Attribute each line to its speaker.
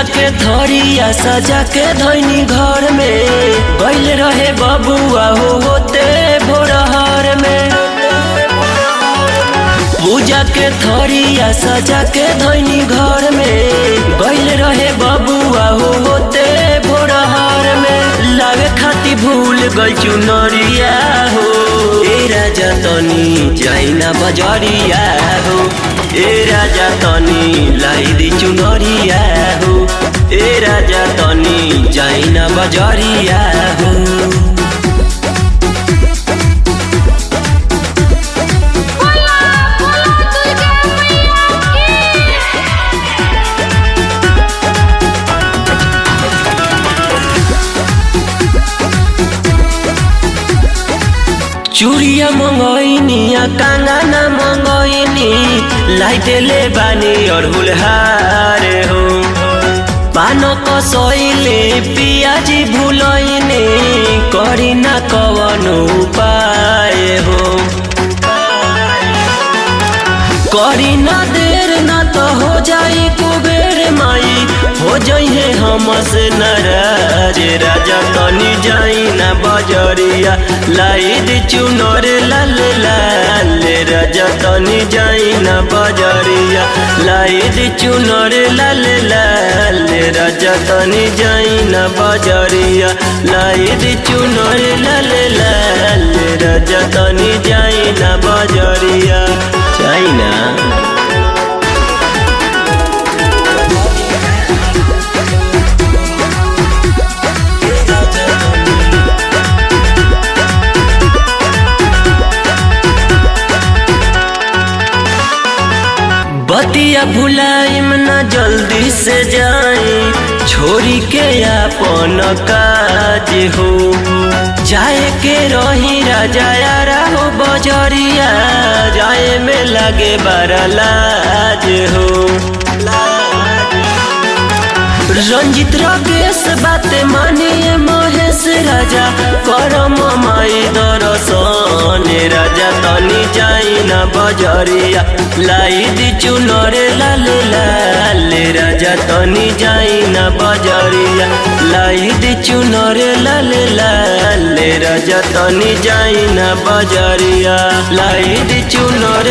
Speaker 1: पूजा के थरिया सजा के धैनी घर में गइल रहे बबुआ होते भोरहर में। पूजा के थरिया सजा के धैनी घर में गइल रहे बबुआ होते भोरहर में। लागे खाती भूल गइल चुनरिया हो ए राजा तनी जाइना बजरिया हो। ए राजा तनी लाई दी चुनरिया हो। ए राजा तनी जाइना बजरिया हो। चूड़िया मंगोइनी कंगना मंगोइनी लाइटेले बानी और हुलहार हो। पानो कसोइले पियाजी भूलोइनी करी ना कवन उपाय हो। करी ना देर ना तो हो जाई कुबेर माई हो जाइए हमसे नाराज। राजा तनी जाई ना बजरिया लाई दी चुनर लाल लाल। राजा तनी जाई ना बजरिया लाई दी चुनर लाल लाल। राजा तनी जाई ना बजरिया लाई दी चुनर लाल लाल। राजा तनी जाई ना बजरिया जाई ना। बतिया भुलाइम ना जल्दी से जाई छोरी के अपन काज हो। जाए के रही राजा यारा हो बजरिया जाए में लगे बड़ा लाज हो। रंजित राकेश बात मानिए महेश राजा करम माई दर्शन। राजा तनी जाई ना बजरिया लाई दी चुनर लाल लाल। राजा तनी जाई ना बजरिया लाई दी चुनर लाल लाल। राजा तनी जाई ना बजरिया लाई दी चुनर